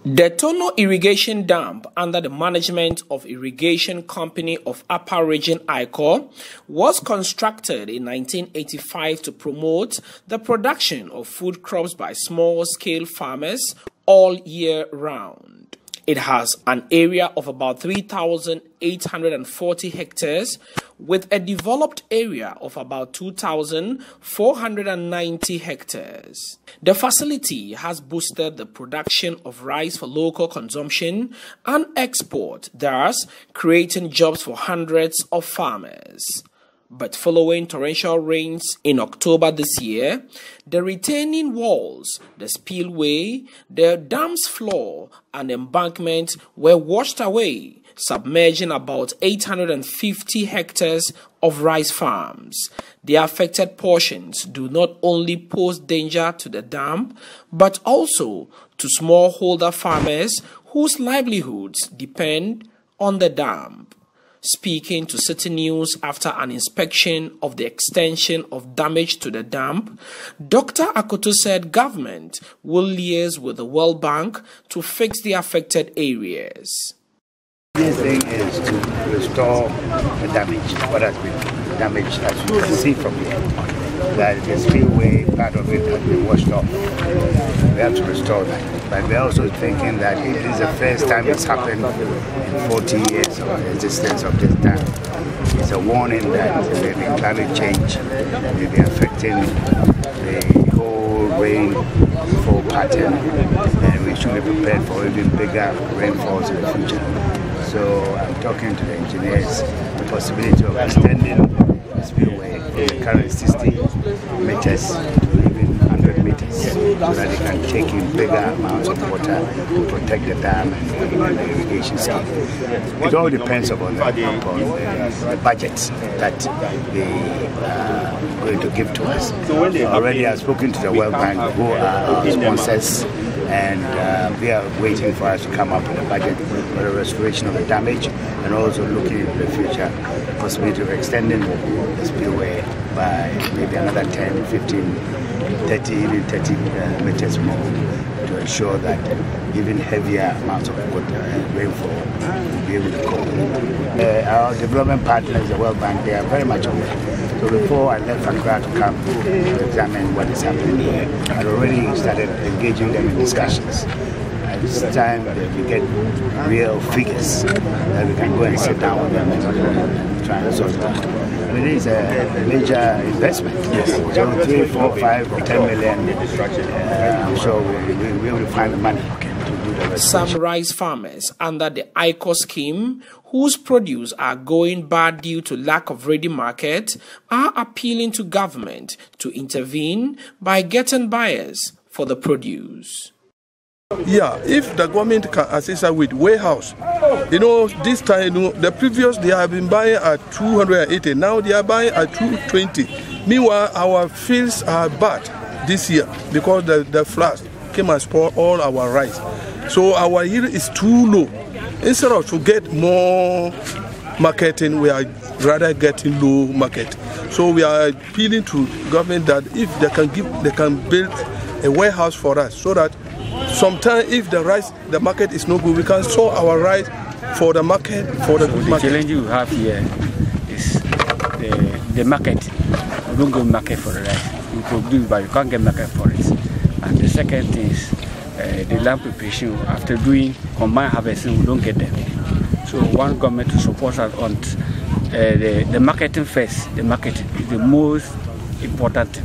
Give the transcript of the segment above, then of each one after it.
The Tono irrigation dam, under the management of Irrigation Company of Upper Region ICO, was constructed in 1985 to promote the production of food crops by small-scale farmers all year round. It has an area of about 3,840 hectares with a developed area of about 2,490 hectares. The facility has boosted the production of rice for local consumption and export, thus creating jobs for hundreds of farmers. But following torrential rains in October this year, the retaining walls, the spillway, the dam's floor, and embankment were washed away, submerging about 850 hectares of rice farms. The affected portions do not only pose danger to the dam, but also to smallholder farmers whose livelihoods depend on the dam. Speaking to Citi News after an inspection of the extension of damage to the dam, Dr. Akoto said government will liaise with the World Bank to fix the affected areas. The thing is to restore the damage, what has been damaged, as you can see from here. That the spillway, part of it has been washed off. We have to restore that. But we're also thinking that it is the first time it's happened in 40 years of the existence of this dam. It's a warning that maybe climate change may be affecting the whole rainfall pattern, and we should be prepared for even bigger rainfalls in the future. So I'm talking to the engineers the possibility of extending the spillway from the current 60 meters to even 100 meters so that they can take in bigger amounts of water to protect the dam and the irrigation scheme. It all depends upon the budget that they are going to give to us. Already I've spoken to the World Bank, who are our sponsors, and we are waiting for us to come up with a budget for the restoration of the damage and also looking into the future possibility of extending the spillway by maybe another 10, 15, 30, even 30 meters more to ensure that even heavier amounts of rainfall will be able to cope. Our development partners, the World Bank, they are very much aware. So before I left Accra to come to examine what is happening here, I had already started engaging them in discussions. At this time, we get real figures that we can go and sit down with them and try and sort it out. I mean, it is a major investment. Yes. So 3, 4, 5, or 10 million, I'm sure we will find the money. Some rice farmers under the ICO scheme, whose produce are going bad due to lack of ready market, are appealing to government to intervene by getting buyers for the produce. Yeah, if the government can assist us with warehouse, this time, the previous they have been buying at 280, now they are buying at 220. Meanwhile, our fields are bad this year because the floods came and spoiled all our rice. So our yield is too low. Instead of to get more marketing, we are rather getting low market. So we are appealing to government that if they can build a warehouse for us, so that sometimes if the market is no good, we can sell our rice for the market. The challenge you have here is the market. We don't get market for the rice. We produce, but you can't get market for it. And the second thing is the land preparation. After doing combined harvesting, we don't get them. So one government to support us on the marketing first. The market is the most important.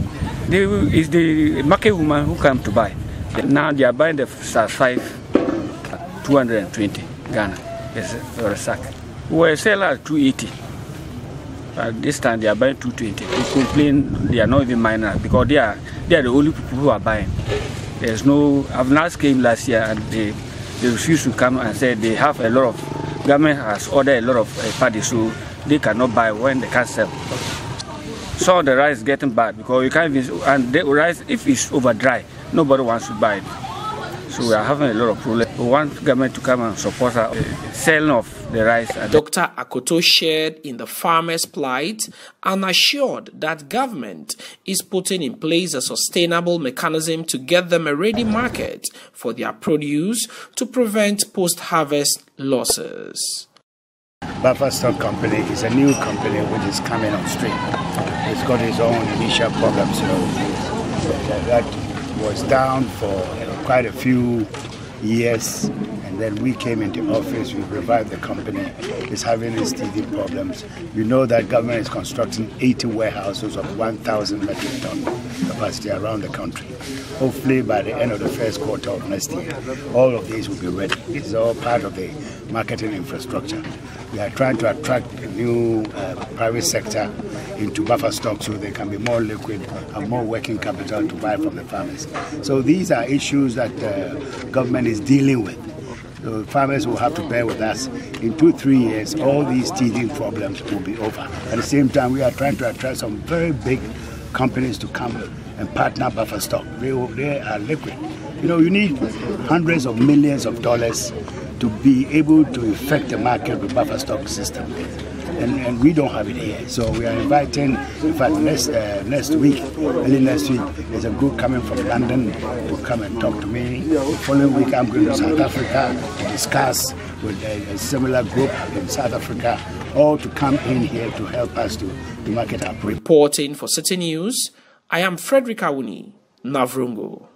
It's the market woman who come to buy. Now they are buying the size 220 Ghana for a sack. We were selling at 280. This time they are buying 220. They complain they are not even minor because they are the only people who are buying. There's no. Avnas came last year and they refused to come and said they have a lot of government has ordered a lot of paddy, so they cannot buy when they can't sell. So the rice is getting bad because you can't even, and the rice if it's over dry, nobody wants to buy it. So we are having a lot of problems. We want government to come and support our selling of the rice. Dr. Akoto shared in the farmers' plight and assured that government is putting in place a sustainable mechanism to get them a ready market for their produce to prevent post-harvest losses. Gov't Stock Company is a new company which is coming on stream. It's got its own initial problems. That was down for quite a few years, and then we came into office, we revived the company. It's having its teething problems. You know that government is constructing 80 warehouses of 1,000 metric ton capacity around the country. Hopefully by the end of the first quarter of next year, all of these will be ready. This is all part of the marketing infrastructure. We are trying to attract a new private sector into Gov't Stock so they can be more liquid and more working capital to buy from the farmers. So these are issues that government is dealing with. So farmers will have to bear with us. In 2-3 years, all these teething problems will be over. At the same time, we are trying to attract some very big companies to come and partner Gov't Stock. They are liquid. You need hundreds of millions of dollars to be able to effect the market with Gov't Stock system. And we don't have it here. So we are inviting, in fact, next week, early next week, there's a group coming from London to come and talk to me. The following week, I'm going to South Africa to discuss with a similar group in South Africa, all to come in here to help us to market our product. Reporting for Citi News, I am Frederick Awuni, Navrungo.